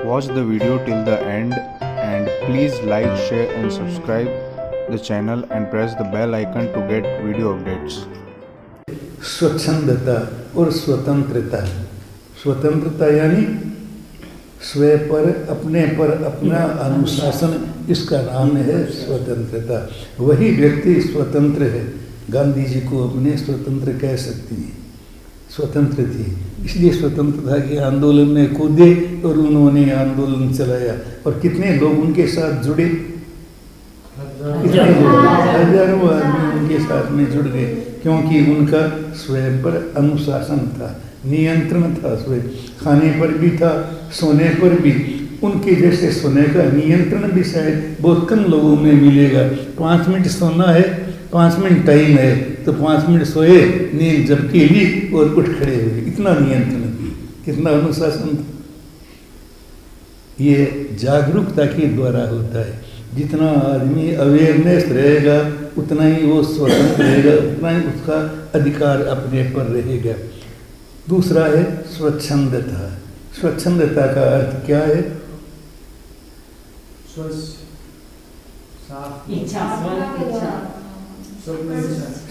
Watch the video till the end and please like, share and subscribe the channel and press the bell icon to get video updates. स्वच्छंदता और स्वतंत्रता। स्वतंत्रता यानी स्वयं पर अपना अनुशासन, इसका नाम है स्वतंत्रता। वही व्यक्ति स्वतंत्र है। गांधी जी को अपने स्वतंत्र कह सकती है, स्वतंत्र थी, इसलिए स्वतंत्रता के आंदोलन में कूदे और उन्होंने आंदोलन चलाया। और कितने लोग उनके साथ जुड़े, कितने लोग, हजारों आदमी उनके साथ में जुड़ गए, क्योंकि उनका स्वयं पर अनुशासन था, नियंत्रण था। स्वयं खाने पर भी था, सोने पर भी। उनके जैसे सोने का नियंत्रण भी शायद बहुत कम लोगों में मिलेगा। 5 मिनट सोना है, 5 मिनट टाइम है, तो 5 मिनट सोए, नींद झपकी ली और उठ खड़े हुए। इतना नियंत्रण, कितना अनुशासन था। ये जागरूकता के द्वारा होता है। जितना आदमी अवेयरनेस रहेगा उतना ही वो स्वतंत्र रहेगा, उतना ही उसका अधिकार अपने पर रहेगा। दूसरा है स्वच्छंदता। स्वच्छंदता का अर्थ क्या है?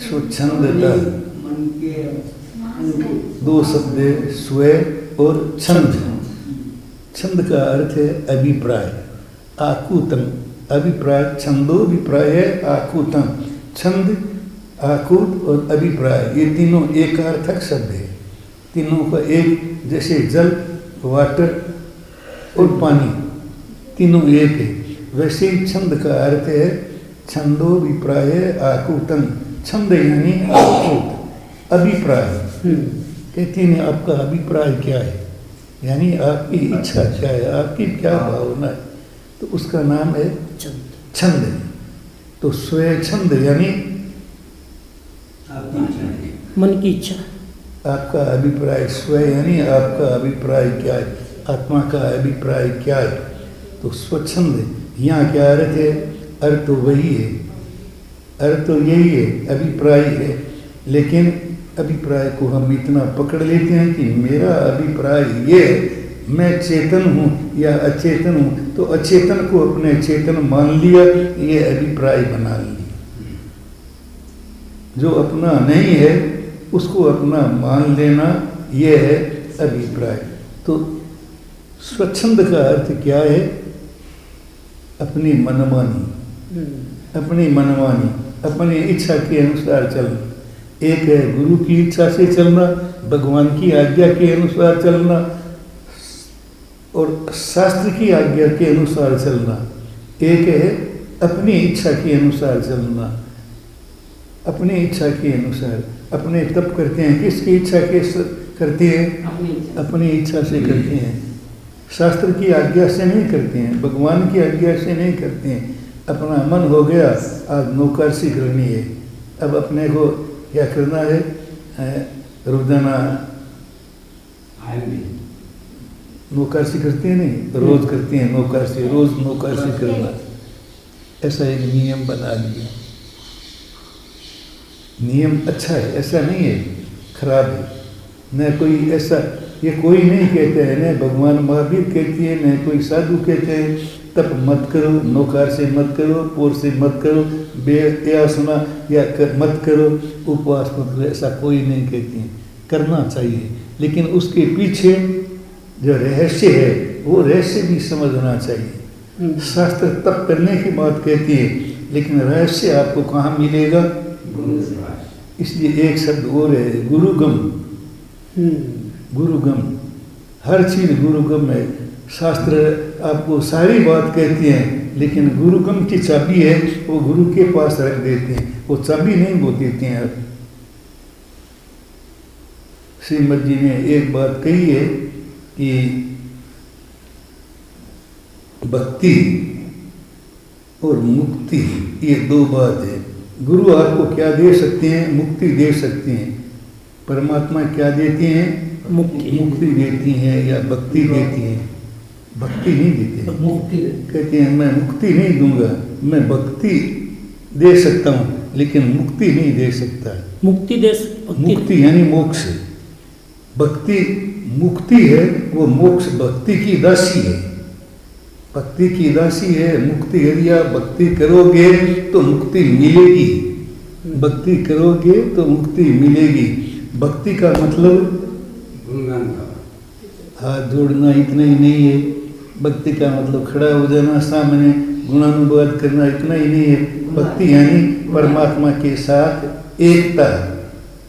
स्वच्छंदता दो शब्द है, स्व और छंद। छंद का अर्थ है अभिप्राय, आकुतम। अभिप्राय, छंदोभिप्राय है आकुतम। छंद, आकुत और अभिप्राय, ये तीनों एकार्थक शब्द है। तीनों का एक, जैसे जल, वाटर और पानी, तीनों एक है। वैसे ही छंद का अर्थ है छंदोभिप्राय आकुतम। छंद यानी आकुत, अभिप्राय। कहते हैं आपका अभिप्राय क्या है, यानी आपकी इच्छा क्या है, आपकी क्या भावना है, तो उसका नाम है छंद। तो स्वयं छंद यानी मन की इच्छा, आपका अभिप्राय। स्वयं यानी आपका अभिप्राय क्या है, आत्मा का अभिप्राय क्या है। तो स्वच्छंद यहाँ क्या अर्थ है? अर्थ तो वही है, अर्थ तो यही है, अभिप्राय है। लेकिन अभिप्राय को हम इतना पकड़ लेते हैं कि मेरा अभिप्राय ये है, मैं चेतन हूँ या अचेतन हूँ, तो अचेतन को अपने चेतन मान लिया, ये अभिप्राय बना लिया। जो अपना नहीं है उसको अपना मान लेना, ये है अभिप्राय। तो स्वच्छंद का अर्थ क्या है? अपनी मनमानी, अपनी मनमानी, अपनी इच्छा के अनुसार चलना। एक है गुरु की इच्छा से चलना, भगवान की आज्ञा के अनुसार चलना और शास्त्र की आज्ञा के अनुसार चलना। एक है अपनी इच्छा के अनुसार चलना, अपनी इच्छा के अनुसार। अपने तप करते हैं, किसकी इच्छा के करते हैं? अपनी इच्छा से करते हैं, शास्त्र की आज्ञा से नहीं करते हैं, भगवान की आज्ञा से नहीं करते हैं। अपना मन हो गया, आज नौकरसी करनी है, अब अपने को क्या करना है? रोजाना नौकरसी करते हैं, नहीं रोज करते हैं नौकरसी, रोज नौकरसी करना, ऐसा एक नियम बना लिया। नियम अच्छा है, ऐसा नहीं है खराब है। न कोई ऐसा, ये कोई नहीं कहते हैं, न भगवान महावीर कहती है, न कोई साधु कहते हैं तप मत करो, नौकार से मत करो, पोर से मत करो, बेआसना या मत करो, उपवास मत करो, ऐसा कोई नहीं कहती है। करना चाहिए, लेकिन उसके पीछे जो रहस्य है वो रहस्य भी समझना चाहिए। शास्त्र तप करने की बात कहती है, लेकिन रहस्य आपको कहाँ मिलेगा? इसलिए एक शब्द और है, गुरुगम। गुरुगम, हर चीज गुरुगम है। शास्त्र आपको सारी बात कहती हैं, लेकिन गुरुगम की चाबी है वो गुरु के पास रख देते हैं, वो चाबी नहीं वो देते हैं। श्रीमद जी ने एक बात कही है कि भक्ति और मुक्ति, ये दो बात है। गुरु आपको क्या दे सकते हैं? मुक्ति दे सकते हैं। परमात्मा क्या देती हैं? मुक्ति देती हैं या भक्ति देती हैं। भक्ति नहीं देते, मुक्ति कहते हैं मैं मुक्ति नहीं दूंगा, मैं भक्ति दे सकता हूँ लेकिन मुक्ति नहीं दे सकता। मुक्ति यानी मोक्ष। भक्ति मुक्ति है, वो मोक्ष भक्ति की दासी है। भक्ति की दासी है। मुक्ति यदि आप भक्ति करोगे तो मुक्ति मिलेगी, भक्ति करोगे तो मुक्ति मिलेगी। भक्ति का मतलब हाथ जोड़ना इतना ही नहीं है। भक्ति का मतलब खड़ा हो जाना सामने गुणानुवाद करना इतना ही नहीं है। भक्ति यानी परमात्मा के साथ एकता,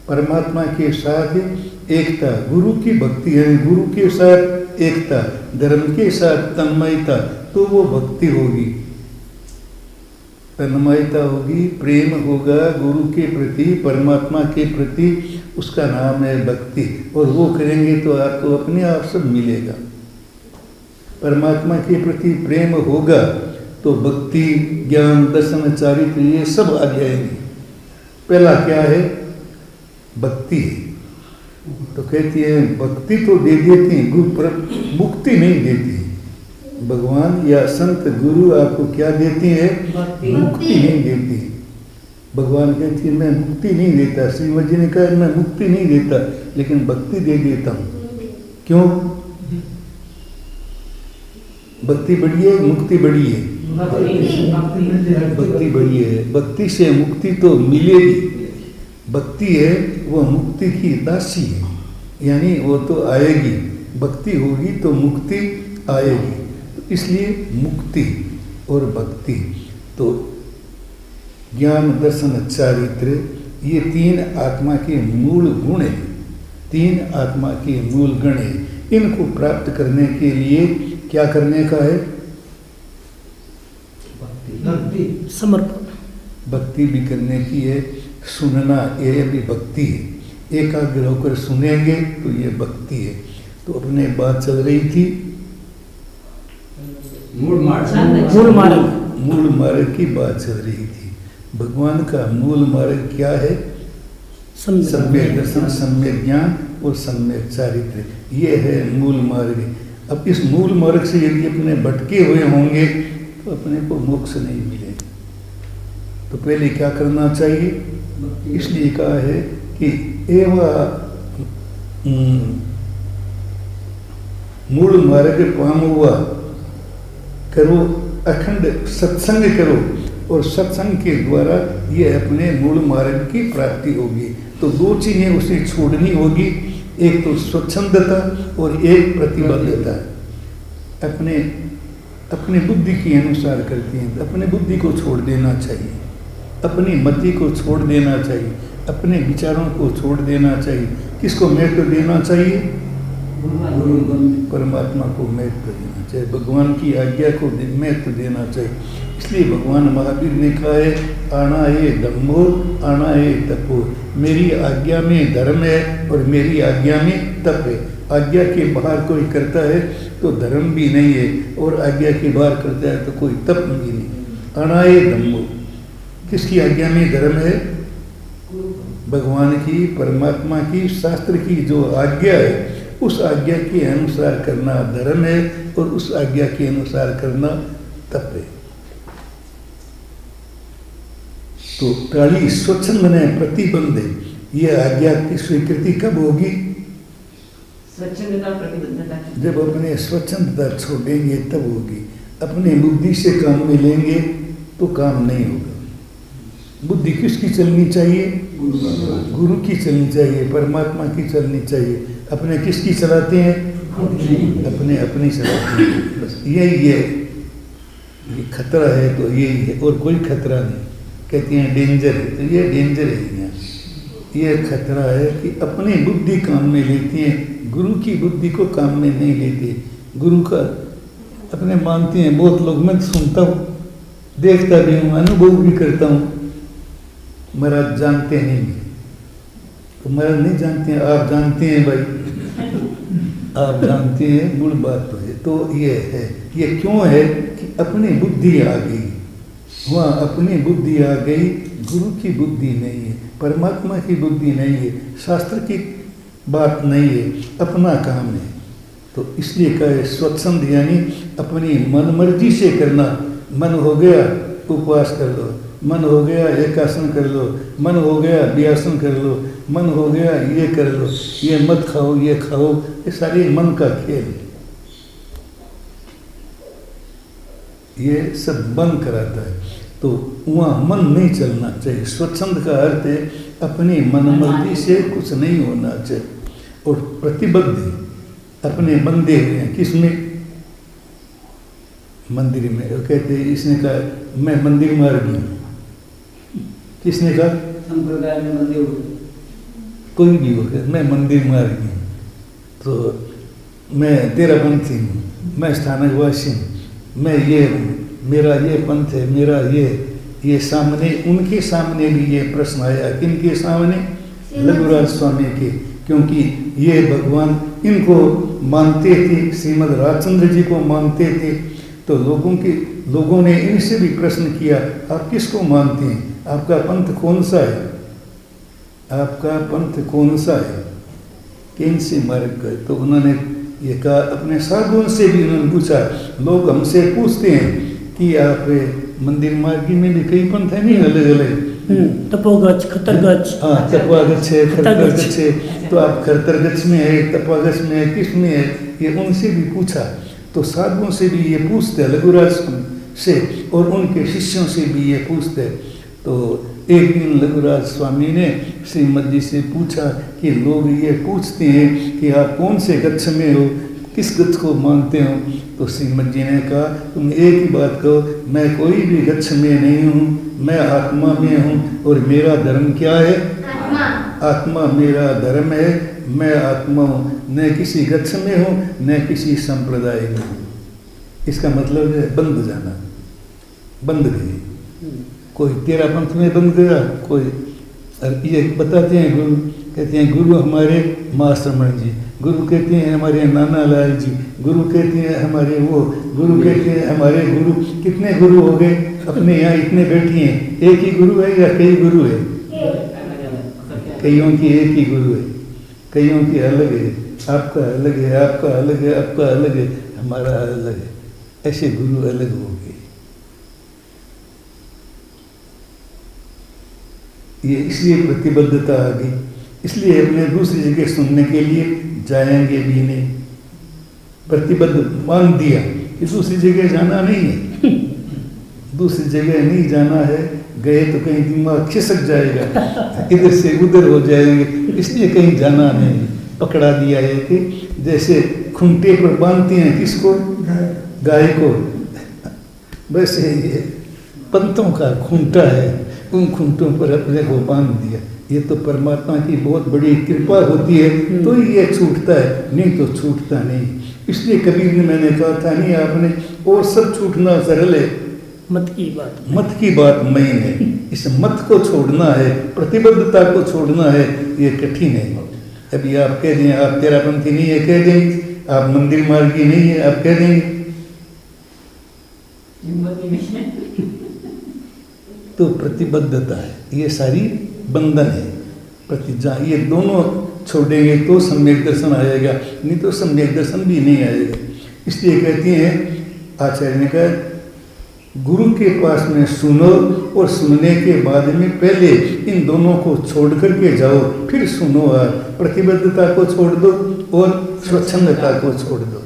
परमात्मा के साथ एकता। गुरु की भक्ति यानी गुरु के साथ एकता, धर्म के साथ तन्मयता, तो वो भक्ति होगी। तन्मयता होगी, प्रेम होगा गुरु के प्रति, परमात्मा के प्रति, उसका नाम है भक्ति। और वो करेंगे तो आपको अपने आप सब मिलेगा। परमात्मा के प्रति प्रेम होगा तो भक्ति, ज्ञान, दर्शन, चारित्र ये सब आ जाएंगे। पहला क्या है? भक्ति है। तो कहती है भक्ति तो दे देती है गुरु, पर मुक्ति नहीं देती। भगवान या संत गुरु आपको क्या देती है? मुक्ति नहीं देती। भगवान कहती है मैं मुक्ति नहीं देता। श्रीमद जी ने कहा मैं मुक्ति नहीं देता, लेकिन भक्ति दे देता हूँ। क्यों? भक्ति बड़ी है, मुक्ति बड़ी है? भक्ति बड़ी है। भक्ति से मुक्ति तो मिलेगी। भक्ति है वो मुक्ति की दासी है, यानी वो तो आएगी। भक्ति होगी तो मुक्ति आएगी। तो इसलिए मुक्ति और भक्ति, तो ज्ञान, दर्शन, चारित्र ये तीन आत्मा के मूल गुण हैं। तीन आत्मा के मूल गुण हैं। इनको प्राप्त करने के लिए क्या करने का है? समर्पण। भक्ति भी करने की है। सुनना ये भी भक्ति है। एकाग्र होकर सुनेंगे तो ये भक्ति है। तो अपने बात चल रही थी मूल मार्ग की बात चल रही थी। भगवान का मूल मार्ग क्या है? सम्यक दर्शन, सम्यक ज्ञान और सम्यक चारित्र, ये है मूल मार्ग। अब इस मूल मार्ग से यदि अपने भटके हुए होंगे तो अपने को मोक्ष नहीं मिलेगा। तो पहले क्या करना चाहिए? इसलिए कहा है कि मूल मार्ग पामुआ करो, अखंड सत्संग करो, और सत्संग के द्वारा ये अपने मूल मार्ग की प्राप्ति होगी। तो दो चीजें उसे छोड़नी होगी, एक तो स्वच्छंदता और एक प्रतिबद्धता। अपने बुद्धि के अनुसार करती हैं, अपने बुद्धि को छोड़ देना चाहिए, अपनी मति को छोड़ देना चाहिए, अपने विचारों को छोड़ देना चाहिए। किसको महत्व देना चाहिए? परमात्मा को महत्व देना चाहिए, भगवान की आज्ञा को महत्व देना चाहिए। इसलिए भगवान महावीर ने कहा है आना ये धम्मो, आना ये तपो। मेरी आज्ञा में धर्म है और मेरी आज्ञा में तप है। आज्ञा के बाहर कोई करता है तो धर्म भी नहीं है, और आज्ञा के बाहर करता है तो कोई तप भी नहीं। आना ये धम्मो, किसकी आज्ञा में धर्म है? भगवान की, परमात्मा की, शास्त्र की जो आज्ञा है उस आज्ञा के अनुसार करना धर्म है, और उस आज्ञा के अनुसार करना तप है। तो काली स्वच्छंद ने प्रतिबंध है। ये आज्ञा की स्वीकृति कब होगी? स्वच्छंदता, प्रतिबद्धता। जब अपने स्वच्छंदता छोड़ेंगे तब होगी। अपने बुद्धि से काम में लेंगे तो काम नहीं होगा। बुद्धि किसकी चलनी चाहिए? गुरु की चलनी चाहिए, परमात्मा की चलनी चाहिए। अपने किसकी चलाते हैं? अपनी चलाते हैं। बस यही है। ये खतरा है तो यही है, और कोई खतरा नहीं। कहती हैं डेंजर है, तो ये डेंजर है। यहाँ ये खतरा है कि अपनी बुद्धि काम में लेती है, गुरु की बुद्धि को काम में नहीं लेती। गुरु का अपने मानती हैं बहुत लोग। मैं सुनता हूँ, देखता भी हूँ, अनुभव भी करता हूँ। महाराज जानते नहीं, तो महाराज नहीं जानते हैं, आप जानते हैं भाई, आप जानते हैं। मूल बात तो है। तो ये है, ये क्यों है कि अपनी बुद्धि आ गई वहाँ, अपनी बुद्धि आ गई। गुरु की बुद्धि नहीं है, परमात्मा की बुद्धि नहीं है, शास्त्र की बात नहीं है, अपना काम है। तो इसलिए कहे स्वच्छंद, यानी अपनी मन मर्जी से करना। मन हो गया उपवास कर लो, मन हो गया एकासन कर लो, मन हो गया व्यासन कर लो, मन हो गया ये कर लो, ये मत खाओ ये खाओ, ये सारी मन का खेल है। ये सब बंद कराता है। तो वहाँ मन नहीं चलना चाहिए। स्वच्छंद का अर्थ है अपनी मनमर्जी से कुछ नहीं होना चाहिए। और प्रतिबद्ध अपने बंधे हुए हैं किसमें? मंदिर में। वो कहते हैं, इसने कहा मैं मंदिर मार्गी हूँ। किसने कहा? संप्रदाय में बंधे हुए। कोई भी हो, मैं मंदिर मार्गी हूँ, तो मैं तेरा पंथी हूँ, मैं स्थानक वासी हूँ, मैं ये हूँ, मेरा ये पंथ है, मेरा ये सामने, उनके सामने भी ये प्रश्न आया। किनके सामने? लघुराज स्वामी के। क्योंकि ये भगवान इनको मानते थे, श्रीमद् राजचंद्र जी को मानते थे। तो लोगों ने इनसे भी प्रश्न किया, आप किसको मानते हैं? आपका पंथ कौन सा है? आपका पंथ कौन सा है? किनसे मार्ग का? तो उन्होंने ये कहा, अपने साधुओं से भी उन्होंने पूछा। लोग हमसे पूछते हैं कि आप मंदिर मार्गी में भी कई पंथ है नहीं, अलग अलग तपोगच्छ, खतरगच्छ। हाँ, तपोगच्छ है, खतरगच्छ है। तो आप खतरगच्छ में है, तपोगच्छ में है, किस में है? ये उनसे भी पूछा। तो साधुओं से भी ये पूछते हैं, लघुराज से, और उनके शिष्यों से भी ये पूछते हैं। तो एक दिन लघुराज स्वामी ने श्रीमद जी से पूछा कि लोग ये पूछते हैं कि आप कौन से गच्छ में हो, किस गच्छ को मानते हो? तो श्रीमद जी ने कहा, तुम एक ही बात कहो, मैं कोई भी गच्छ में नहीं हूँ, मैं आत्मा में हूँ। और मेरा धर्म क्या है? आत्मा मेरा धर्म है। मैं आत्मा हूँ, न किसी गच्छ में हूँ, न किसी संप्रदाय में हूँ। इसका मतलब है बंध जाना, बंध गए। कोई तेरा पंथ में बंध गया, कोई ये बताते हैं गुरु, कहते हैं गुरु हमारे माँ श्रमण जी, गुरु कहते हैं हमारे नाना लाल जी, गुरु कहते हैं हमारे वो, गुरु कहते हैं हमारे गुरु। कितने गुरु हो गए? अपने यहाँ इतने बैठे हैं, एक ही गुरु है या कई गुरु है? कईयों की एक ही गुरु है, कईयों की अलग है। आपका अलग है, आपका अलग है, आपका अलग है, हमारा अलग है। ऐसे गुरु अलग हो गए। ये इसलिए प्रतिबद्धता आ गई, इसलिए अपने दूसरी जगह सुनने के लिए जाएंगे भी नहीं। प्रतिबद्ध मान दिया कि दूसरी जगह जाना नहीं है, दूसरी जगह नहीं जाना है। गए तो कहीं दिमाग खिसक जाएगा, इधर से उधर हो जाएंगे, इसलिए कहीं जाना नहीं। पकड़ा दिया है कि जैसे खूंटे पर बांधते हैं किसको? गाय को। वैसे ये पंथों का खूंटा है, उन खूंटों पर अपने को बांध दिया। ये तो परमात्मा की बहुत बड़ी कृपा होती है तो ये छूटता है, नहीं तो छूटता नहीं। इसलिए कबीर ने, मैंने कहा था नहीं आपने, और सब छूटना सरल है, मत की बात मेन है। इस मत को छोड़ना है, प्रतिबद्धता को छोड़ना है, ये कठिन है। अभी आप कह दें आप तेरा पंथी नहीं है, कह देंगे। आप मंदिर मार्गी नहीं है, आप कह देंगे। तो प्रतिबद्धता है, ये सारी बंधन है। प्रतिज्ञा, ये दोनों छोड़ेंगे तो सम्यक दर्शन आएगा, नहीं तो सम्यक दर्शन भी नहीं आएगा। इसलिए कहते हैं आचार्य ने कहा, गुरु के पास में सुनो और सुनने के बाद में पहले इन दोनों को छोड़ करके जाओ, फिर सुनो। प्रतिबद्धता को छोड़ दो और स्वच्छंदता को छोड़ दो,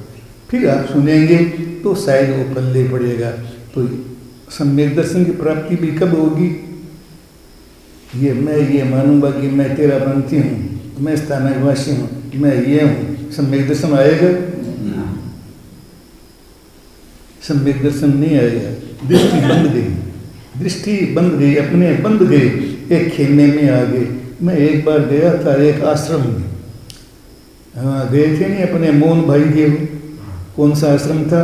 फिर आप सुनेंगे तो शायद वो पल्ले पड़ेगा। तो सम्यक दर्शन की प्राप्ति भी कब होगी? ये मैं ये मानूंगा कि मैं तेरा पंथी हूँ, मैं स्थानकवासी हूँ, मैं ये हूँ, सम्यक दर्शन आएगा? सम्यक दर्शन नहीं आएगा। दृष्टि बंद गई, दृष्टि बंद गई, अपने बंद गए, एक खेलने में आ गए। मैं एक बार गया था एक आश्रम में, हाँ गए थे नहीं अपने मोहन भाई के। कौन सा आश्रम था?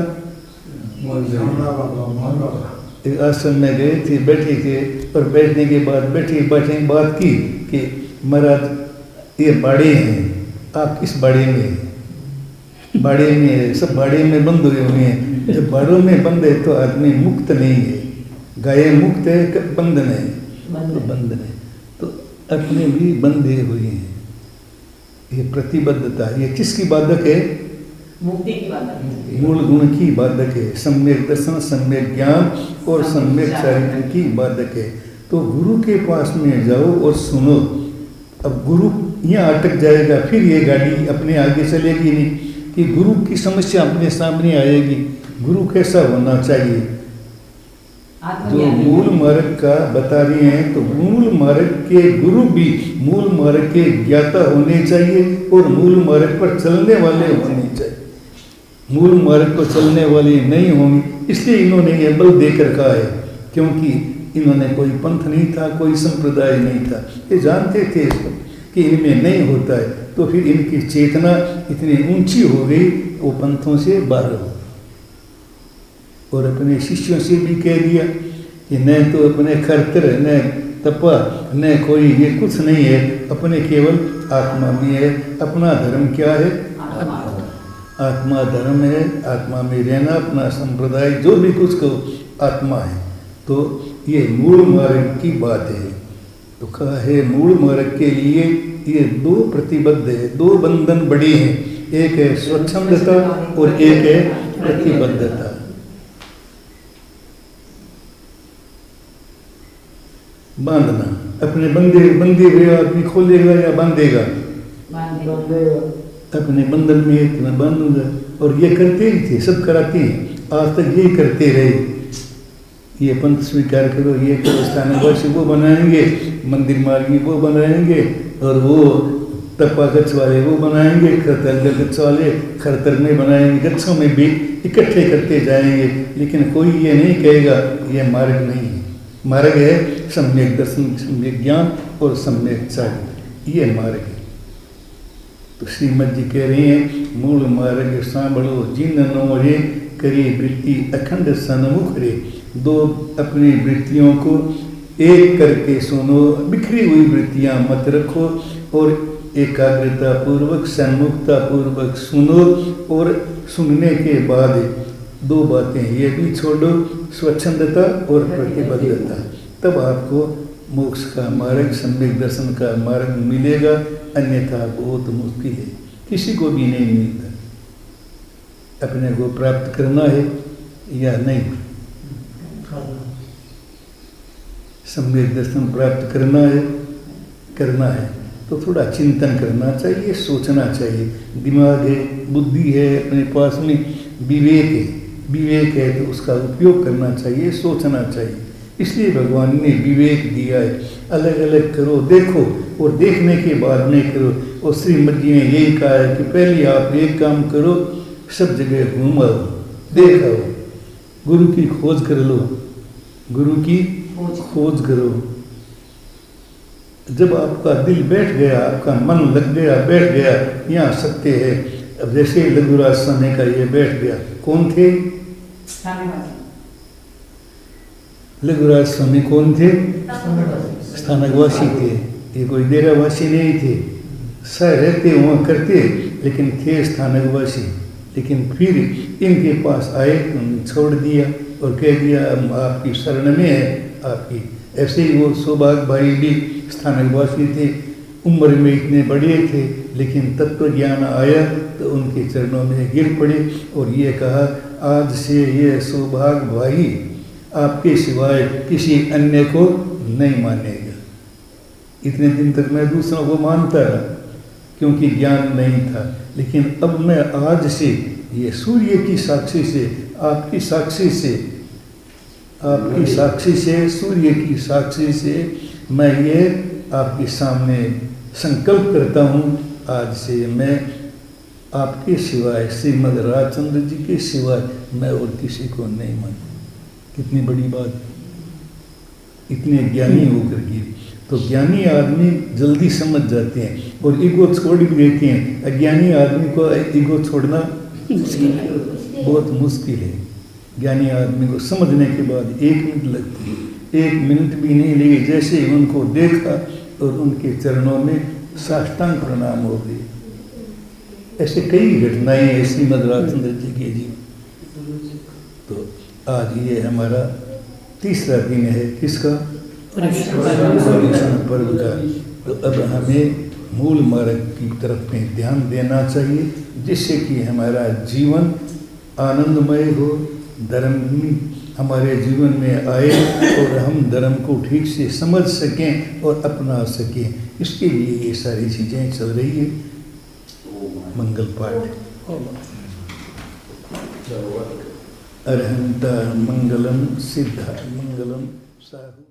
एक आश्रम में गए थे, बैठे थे, और बैठने के बाद बैठे बात की कि महाराज ये बाड़े हैं, आप किस बाड़े में हैं? बाड़े में, सब बाड़े में बंद हुए हुए हैं। जब बाड़ों में बंद है तो आदमी मुक्त नहीं है। गाय मुक्त है, बंद नहीं, तो बंद नहीं, तो अपने भी बंधे हुए हैं। ये प्रतिबद्धता, ये किसकी बाधक है? मुक्ति की बाधक है, मूल गुण की बाधक है। सम्यक दर्शन, सम्यक ज्ञान और सम्यक चरित्र की बाधक है। तो गुरु के पास में जाओ और सुनो। अब गुरु यहाँ अटक जाएगा, फिर ये गाड़ी अपने आगे चलेगी नहीं, कि गुरु की समस्या अपने सामने आएगी। गुरु कैसा होना चाहिए? जो मूल मार्ग का बता रहे हैं, तो मूल मार्ग के गुरु भी मूल मार्ग के ज्ञाता होने चाहिए और मूल मार्ग पर चलने वाले होने चाहिए। मूल मार्ग पर चलने वाले नहीं होंगे, इसलिए इन्होंने ये बल देकर कहा है, क्योंकि इन्होंने कोई पंथ नहीं था, कोई संप्रदाय नहीं था, ये जानते थे इसको कि इनमें नहीं होता है, तो फिर इनकी चेतना इतनी ऊंची हो गई, वो पंथों से बाहर हो। और अपने शिष्यों से भी कह दिया कि न तो अपने खरतर, न तपा, न कोई ये कुछ नहीं है, अपने केवल आत्मा में है। अपना धर्म क्या है? आत्मा धर्म है, आत्मा में रहना, अपना संप्रदाय जो भी कुछ कहो आत्मा है। तो ये मूल मार्ग की बात है। तो कहा है मूल मार्ग के लिए ये दो प्रतिबद्ध है, दो बंधन बड़े हैं, एक है स्वच्छंदता और एक है प्रतिबद्धता। बांधना, अपने बंधे हुए आदमी खोलेगा या बांधेगा? अपने बंधन में इतना बांधूंगा। और ये करते ही थे, सब कराते हैं, आज तक ये करते रहे। ये पंथ स्वीकार करो, ये करो, स्थानवासी वो बनाएंगे, मंदिर मार्गी वो बनाएंगे, और वो तपा गच्छ वाले वो बनाएंगे, खरतर गच्छ वाले खरतर में बनाएंगे, गच्छों में भी इकट्ठे करते जाएंगे। लेकिन कोई ये नहीं कहेगा ये मार्ग नहीं है। मार्ग है सम्यक दर्शन, सम्यक ज्ञान और सम्यक चार्य, ये मार्ग है। तो श्रीमद जी कह रहे हैं मूल मार्ग सांभलो जिन नो रे, करी वृत्ति अखंड सन्मुख रे। दो अपनी वृत्तियों को एक करके सुनो, बिखरी हुई वृत्तियां मत रखो, और एकाग्रता पूर्वक सन्मुखता पूर्वक सुनो। और सुनने के बाद दो बातें ये भी छोड़ो, स्वच्छंदता और प्रतिबद्धता, तब आपको मोक्ष का मार्ग, सम्यक दर्शन का मार्ग मिलेगा। अन्यथा बहुत मुश्किल है, किसी को भी नहीं मिलता। अपने को प्राप्त करना है या नहीं, सम्यक दर्शन प्राप्त करना है तो थोड़ा चिंतन करना चाहिए, सोचना चाहिए। दिमाग है, बुद्धि है, अपने पास में विवेक है तो उसका उपयोग करना चाहिए, सोचना चाहिए। इसलिए भगवान ने विवेक दिया है। अलग अलग करो, देखो, और देखने के बाद नहीं करो। और श्रीमद जी ने यही कहा है कि पहले आप एक काम करो, सब जगह घूमाओ, देखाओ, गुरु की खोज कर लो, गुरु की खोज करो। जब आपका दिल बैठ गया, आपका मन लग गया, बैठ गया, यहाँ सत्य है। अब जैसे लघुराज स्वामी का ये बैठ गया, कौन थे? लघुराज स्वामी कौन थे? स्थानकवासी थे, ये कोई डेरावासी नहीं थे। सह रहते वहाँ करते, लेकिन थे स्थानकवासी। लेकिन फिर इनके पास आए, उन्होंने छोड़ दिया और कह दिया हम आपकी शरण में है आपकी। ऐसे ही वो सौभाग्य भाई भी स्थानकवासी थे, उम्र में इतने बड़े थे, लेकिन तत्व ज्ञान आया तो उनके चरणों में गिर पड़े और ये कहा आज से ये सौभाग्य भाई आपके सिवाय किसी अन्य को नहीं मानेगा। इतने दिन तक मैं दूसरों को मानता रहा क्योंकि ज्ञान नहीं था, लेकिन अब मैं आज से ये सूर्य की साक्षी से, आपकी साक्षी से, आपकी साक्षी से, सूर्य की साक्षी से मैं ये आपके सामने संकल्प करता हूँ, आज से मैं आपके सिवाय, श्रीमद राजचंद्र जी के सिवाय मैं और किसी को नहीं मानता। कितनी बड़ी बात, इतने ज्ञानी होकर के। तो ज्ञानी आदमी जल्दी समझ जाते हैं और ईगो छोड़ भी देते हैं। अज्ञानी आदमी को ईगो छोड़ना बहुत मुश्किल है। ज्ञानी आदमी को समझने के बाद 1 मिनट लगती है, 1 मिनट भी नहीं लगी। जैसे ही उनको देखा और उनके चरणों में साष्टांग प्रणाम हो गए। ऐसे कई घटनाएं हैं श्रीमद राजचंद्र जी के जीवन। तो आज ये हमारा तीसरा दिन है, किसका? पर्व का। तो अब हमें मूल मार्ग की तरफ में ध्यान देना चाहिए, जिससे कि हमारा जीवन आनंदमय हो, धर्म हमारे जीवन में आए और हम धर्म को ठीक से समझ सकें और अपना सकें। इसके लिए ये सारी चीज़ें चल रही है। मंगल पाठ। अरहंता मंगलम सिद्धा मंगलम साहु।